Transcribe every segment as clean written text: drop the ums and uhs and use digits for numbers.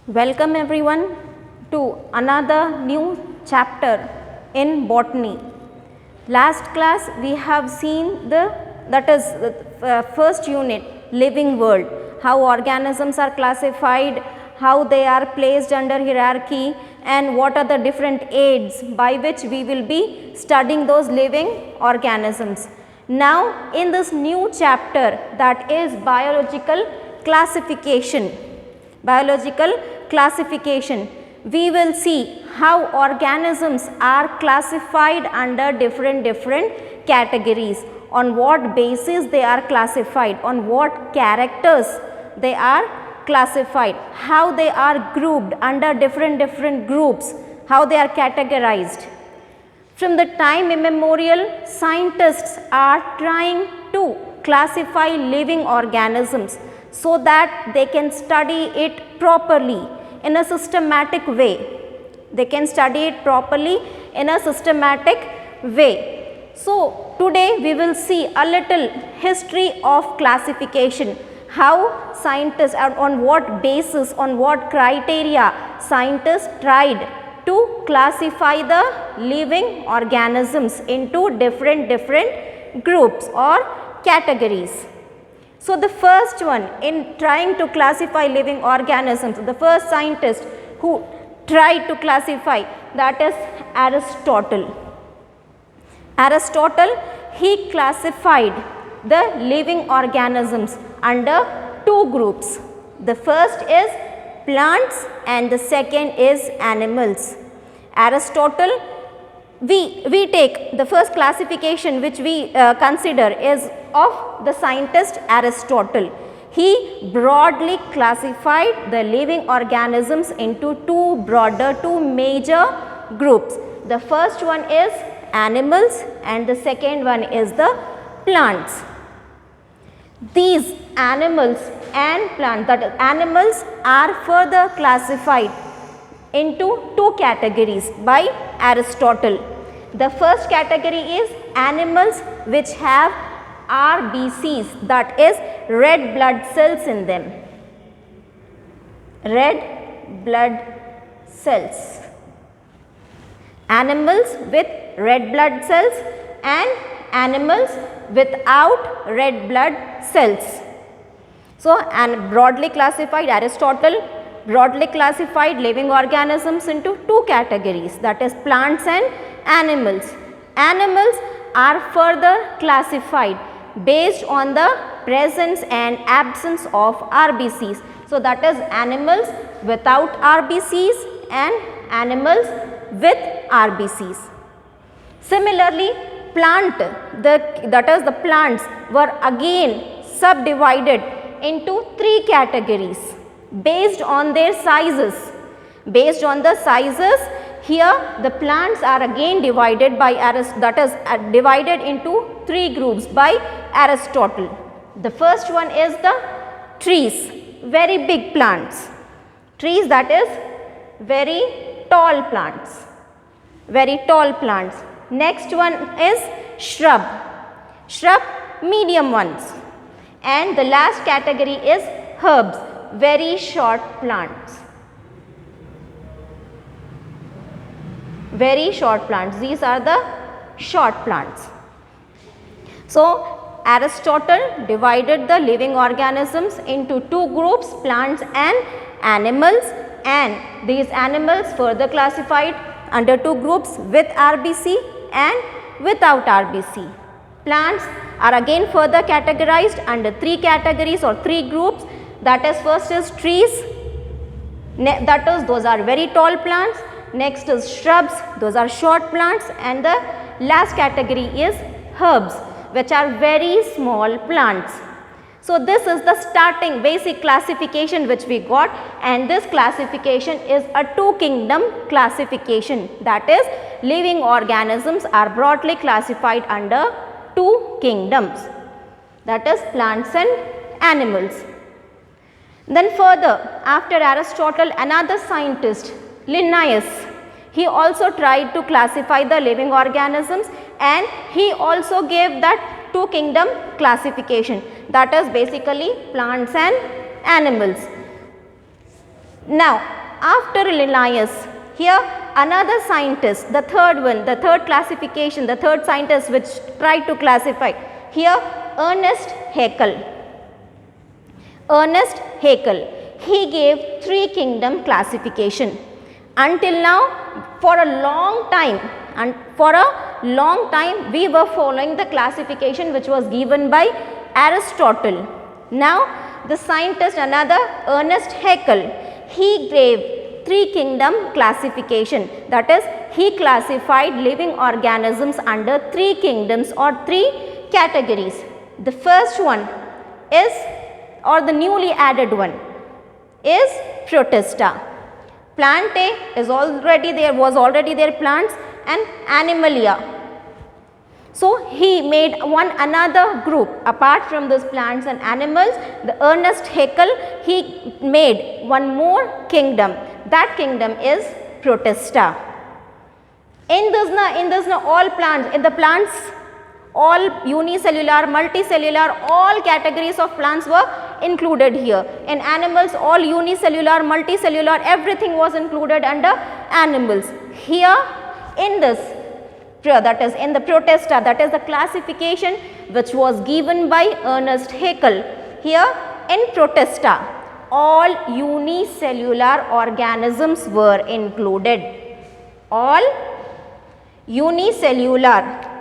Welcome everyone to another new chapter in botany. Last class we have seen the first unit, living world, how organisms are classified, how they are placed under hierarchy, and what are the different aids by which we will be studying those living organisms. Now in this new chapter, that is biological classification, we will see how organisms are classified under different categories, on what basis they are classified, on what characters they are classified, how they are grouped under different groups, how they are categorized. From the time immemorial, scientists are trying to classify living organisms so that they can study it properly in a systematic way. So, today we will see a little history of classification, how scientists, on what basis, on what criteria scientists tried to classify the living organisms into different groups or categories. So, the first one in trying to classify living organisms, the first scientist who tried to classify, that is Aristotle. He classified the living organisms under two groups. The first is plants and the second is animals. Aristotle, we take the first classification which we consider is of the scientist Aristotle. He broadly classified the living organisms into two major groups. The first one is animals and the second one is the plants. These animals and plants, that is animals, are further classified into two categories by Aristotle. The first category is animals which have RBCs, that is red blood cells in them. Red blood cells. Animals with red blood cells and animals without red blood cells. So, and broadly classified, Aristotle broadly classified living organisms into two categories, that is plants and animals. Animals are further classified based on the presence and absence of RBCs. So, that is animals without RBCs and animals with RBCs. Similarly, the plants were again subdivided into three categories based on their sizes. Here the plants are again divided by divided into three groups by Aristotle. The first one is the trees, very big plants. Trees, that is very tall plants. Next one is shrub, medium ones. And the last category is herbs, very short plants. These are the short plants. So, Aristotle divided the living organisms into two groups, plants and animals, and these animals further classified under two groups, with RBC and without RBC. Plants are again further categorized under three categories or three groups, that is, first is trees, those are very tall plants. Next is shrubs, those are short plants, and the last category is herbs, which are very small plants. So, this is the starting basic classification which we got, and this classification is a two kingdom classification, that is, living organisms are broadly classified under two kingdoms, that is plants and animals. Then further, after Aristotle, another scientist, Linnaeus, he also tried to classify the living organisms, and he also gave that two kingdom classification, that is basically plants and animals. Now, after Linnaeus, here another scientist, the third one, the third classification, the third scientist which tried to classify, here Ernest Haeckel. Ernest Haeckel, he gave three kingdom classification. Until now, for a long time, we were following the classification which was given by Aristotle. Now, the scientist, another Ernest Haeckel, he gave three kingdom classification. That is, he classified living organisms under three kingdoms or three categories. The first one is, or the newly added one, is Protista. Plantae is already there, was already there, plants, and Animalia. So, he made another group apart from those plants and animals. The Ernest Haeckel, he made one more kingdom. That kingdom is Protista. In this all plants, in the plants, all unicellular, multicellular, all categories of plants were included here. In animals, all unicellular, multicellular, everything was included under animals. Here in this, that is in the Protista, that is the classification which was given by Ernest Haeckel. Here in Protista, all unicellular organisms were included. All unicellular.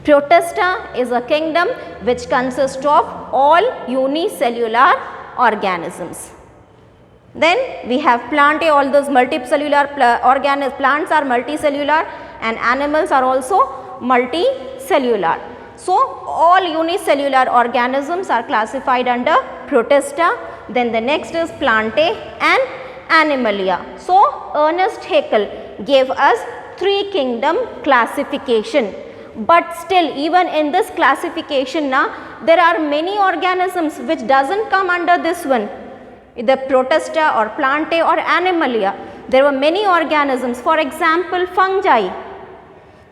Protista is a kingdom which consists of all unicellular organisms. Then we have Plantae, all those multicellular plants are multicellular and animals are also multicellular. So, all unicellular organisms are classified under Protista. Then the next is Plantae and Animalia. So, Ernest Haeckel gave us three kingdom classification. But still, even in this classification there are many organisms which doesn't come under this one, the Protista or Plantae or Animalia. There were many organisms, for example fungi.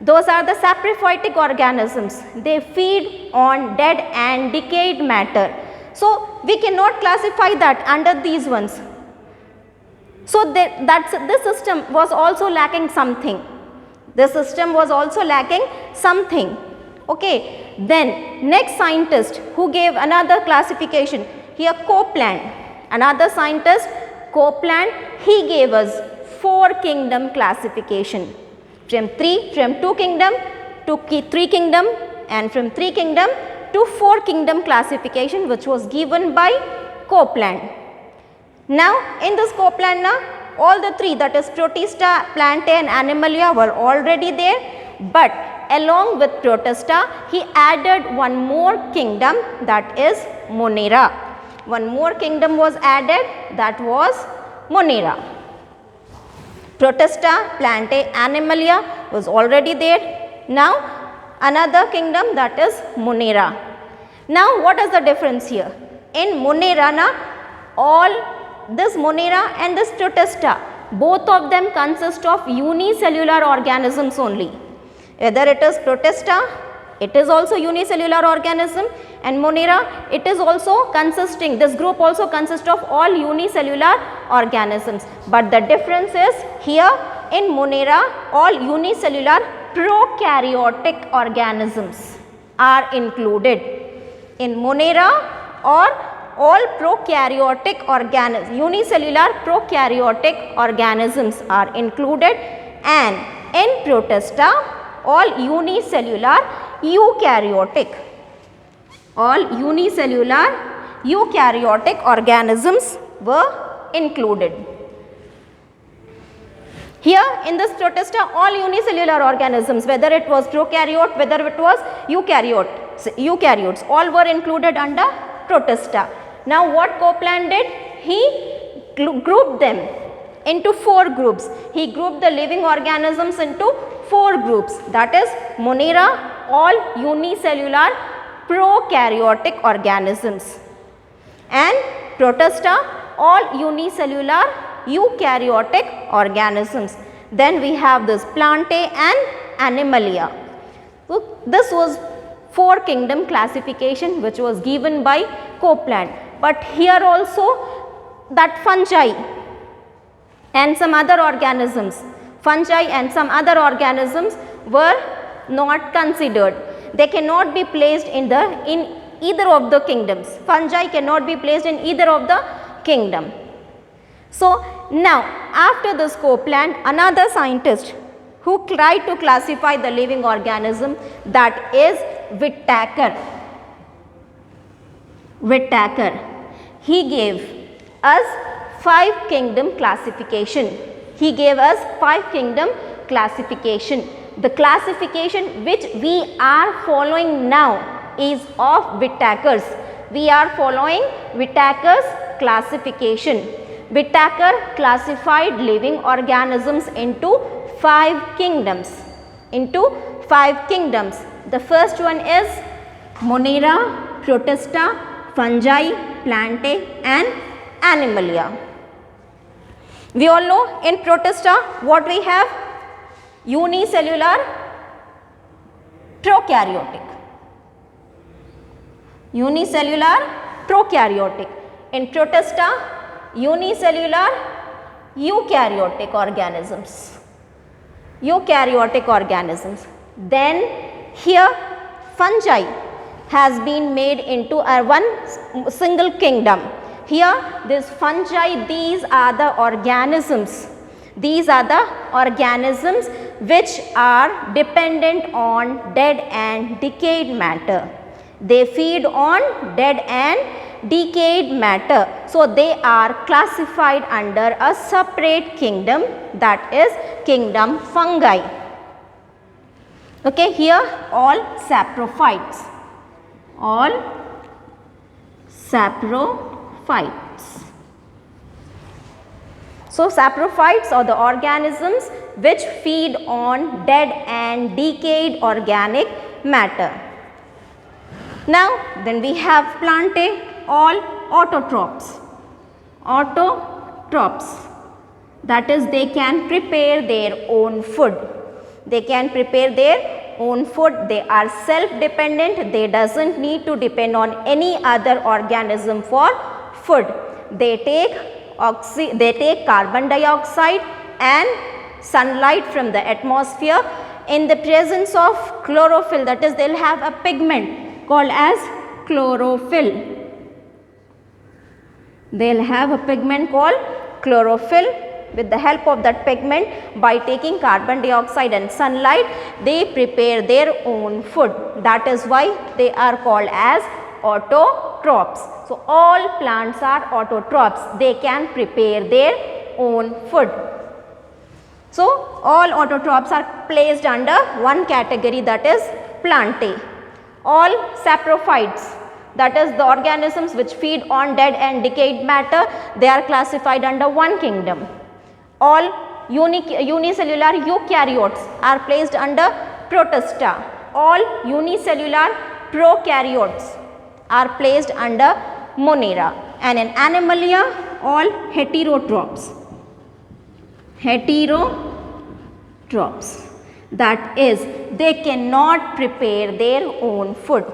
Those are the saprophytic organisms. They feed on dead and decayed matter. So, we cannot classify that under these ones. So, this system was also lacking something. The system was also lacking something. Okay. Then next scientist who gave another classification, here Copeland, another scientist Copeland, he gave us four kingdom classification. From two kingdom to three kingdom, and from three kingdom to four kingdom classification which was given by Copeland. Now in this Copeland all the three, that is Protista, Plantae and Animalia were already there, but along with Protista he added one more kingdom, that is Monera. One more kingdom was added, that was Monera. Protista, Plantae, Animalia was already there. Now another kingdom, that is Monera. Now what is the difference here? In Monera all this Monera and this Protista, both of them consist of unicellular organisms only. Whether it is Protista, it is also unicellular organism, and Monera, it is also consisting, this group also consists of all unicellular organisms. But the difference is here in Monera all unicellular prokaryotic organisms are included. In Monera all prokaryotic organisms, unicellular prokaryotic organisms are included, and in Protista all unicellular eukaryotic organisms were included. Here in this Protista all unicellular organisms, whether it was prokaryote, whether it was eukaryotes, all were included under Protista. Now what Copeland did? He grouped them into four groups. He grouped the living organisms into four groups, that is Monera, all unicellular prokaryotic organisms, and Protista, all unicellular eukaryotic organisms. Then we have this Plantae and Animalia. So this was four kingdom classification which was given by Copeland. But here also that fungi and some other organisms, were not considered. They cannot be placed in either of the kingdoms. Fungi cannot be placed in either of the kingdom. So now after this Copeland, another scientist who tried to classify the living organism, that is Whittaker. He gave us 5 kingdom classification. The classification which we are following now is of Whittaker's. We are following Whittaker's classification. Whittaker classified living organisms into 5 kingdoms. The first one is Monera, Protista, Fungi, Plantae and Animalia. We all know in Protista what we have? Unicellular prokaryotic. In Protista, unicellular eukaryotic organisms. Then here fungi has been made into one single kingdom. Here this fungi, these are the organisms which are dependent on dead and decayed matter. They feed on dead and decayed matter. So they are classified under a separate kingdom, that is kingdom fungi. Okay, here all saprophytes. So saprophytes are the organisms which feed on dead and decayed organic matter. Now then we have Plantae, all autotrophs. That is, they can prepare their own food. They are self-dependent. They doesn't need to depend on any other organism for food. They take carbon dioxide and sunlight from the atmosphere in the presence of chlorophyll. That is, they will have a pigment called as chlorophyll. With the help of that pigment, by taking carbon dioxide and sunlight, they prepare their own food. That is why they are called as autotrophs. So all plants are autotrophs. They can prepare their own food. So all autotrophs are placed under one category, that is Plantae. All saprophytes, that is the organisms which feed on dead and decayed matter, they are classified under one kingdom. All unicellular eukaryotes are placed under Protista. All unicellular prokaryotes are placed under Monera. And in Animalia, all heterotrophs. That is, they cannot prepare their own food.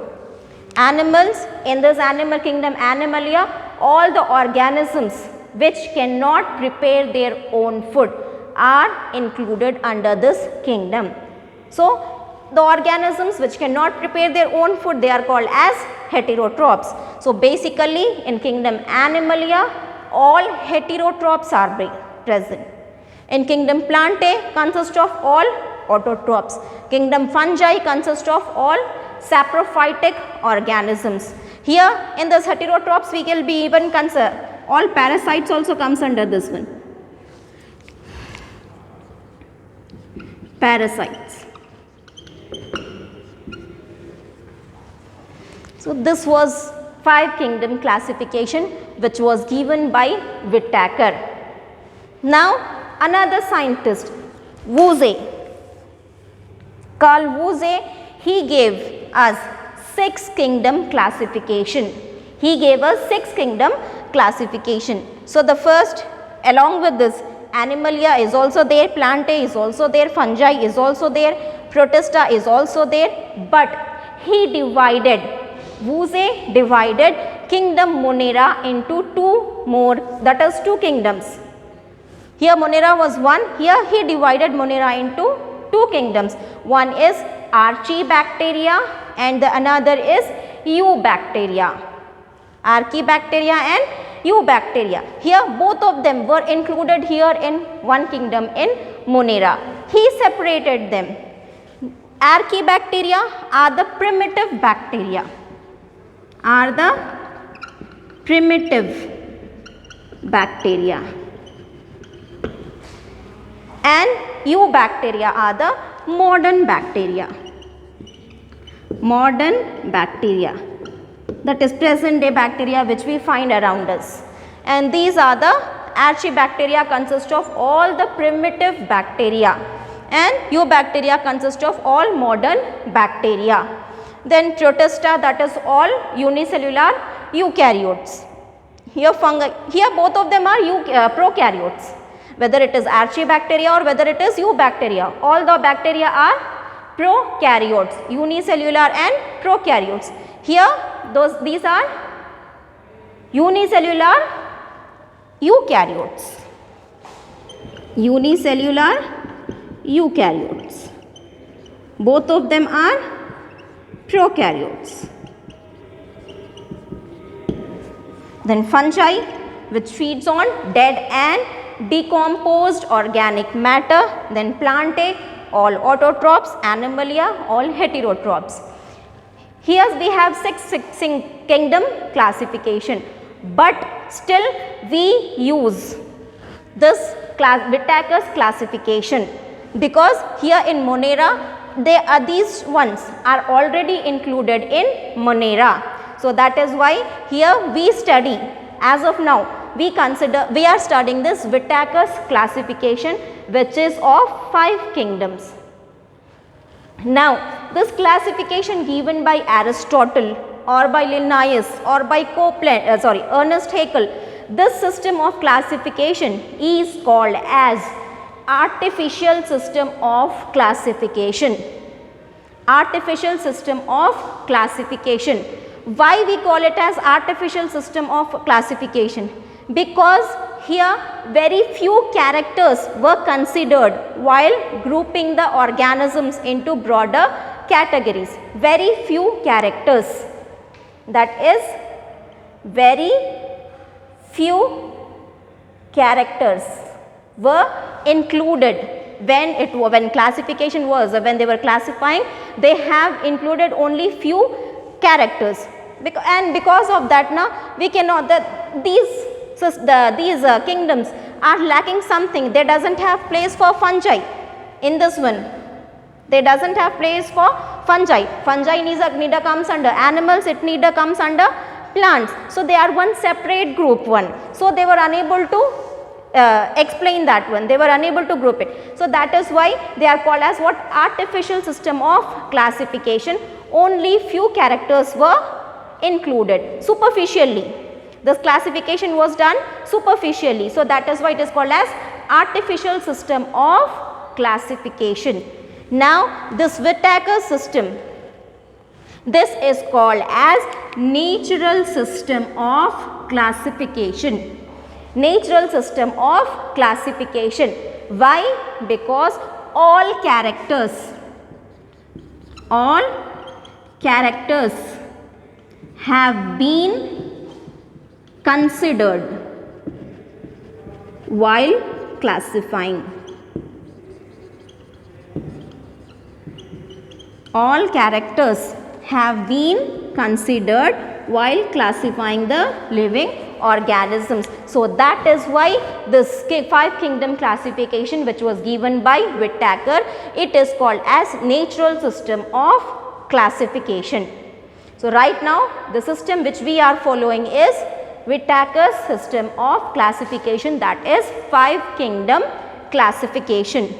Animals, in this animal kingdom Animalia, all the organisms which cannot prepare their own food are included under this kingdom. So the organisms which cannot prepare their own food, they are called as heterotrophs. So basically in kingdom Animalia, all heterotrophs are present. In kingdom Plantae consists of all autotrophs. Kingdom Fungi consists of all saprophytic organisms. Here in this heterotrophs we can be even consider all parasites also comes under this one. Parasites. So this was 5 kingdom classification which was given by Whittaker. Now another scientist, Carl Woese, he gave us 6 kingdom classification. So the first, along with this, Animalia is also there, Plantae is also there, Fungi is also there, Protista is also there, but Woese divided kingdom Monera into two more, that is two kingdoms. Here Monera was one, here he divided Monera into two kingdoms. One is Archaebacteria and the another is Eubacteria. Archaebacteria and Eubacteria. Here both of them were included here in one kingdom in Monera. He separated them. Archaebacteria are the primitive bacteria. Are the primitive bacteria. And Eubacteria are the modern bacteria. Modern bacteria. That is present day bacteria which we find around us. And these are the Archaebacteria consist of all the primitive bacteria and Eubacteria consist of all modern bacteria. Then Protista, that is all unicellular eukaryotes. Here fungi, here both of them are prokaryotes. Whether it is Archaebacteria or whether it is Eubacteria, all the bacteria are prokaryotes, unicellular and prokaryotes. Here these are unicellular eukaryotes. Unicellular eukaryotes. Both of them are prokaryotes. Then fungi, which feeds on dead and decomposed organic matter. Then plantae, all autotrophs, Animalia, all heterotrophs. Here we have six kingdom classification, but still we use this Whittaker's classification because here in Monera these ones are already included in Monera. So that is why here we study, as of now we are studying this Whittaker's classification, which is of 5 kingdoms. Now this classification given by Aristotle or by Linnaeus or by Ernest Haeckel, this system of classification is called as artificial system of classification. Artificial system of classification. Why we call it as artificial system of classification? Because here very few characters were considered while grouping the organisms into broader categories. Very few characters, that is very few characters were included when classification was, when they were classifying, they have included only few characters, and because of that now we cannot, these kingdoms are lacking something. They doesn't have place for fungi in this one. They doesn't have place for fungi. Fungi neither comes under animals, it neither comes under plants. So they are one separate group one. So they were unable to explain that one. They were unable to group it. So that is why they are called as what? Artificial system of classification. Only few characters were included superficially. This classification was done superficially. So that is why it is called as artificial system of classification. Now this Whittaker system, this is called as natural system of classification. Natural system of classification. Why? Because all characters have been considered while classifying. All characters have been considered while classifying the living organisms. So that is why this 5 kingdom classification, which was given by Whittaker, it is called as natural system of classification. So right now the system which we are following is Whittaker's system of classification, that is 5 kingdom classification.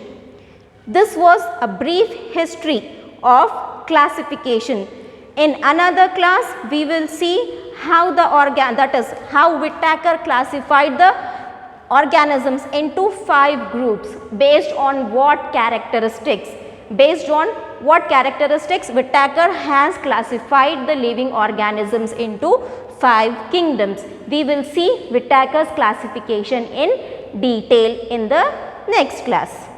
This was a brief history of classification. In another class we will see how how Whittaker classified the organisms into 5 groups based on what characteristics. Based on what characteristics? Whittaker has classified the living organisms into 5 kingdoms. We will see Whittaker's classification in detail in the next class.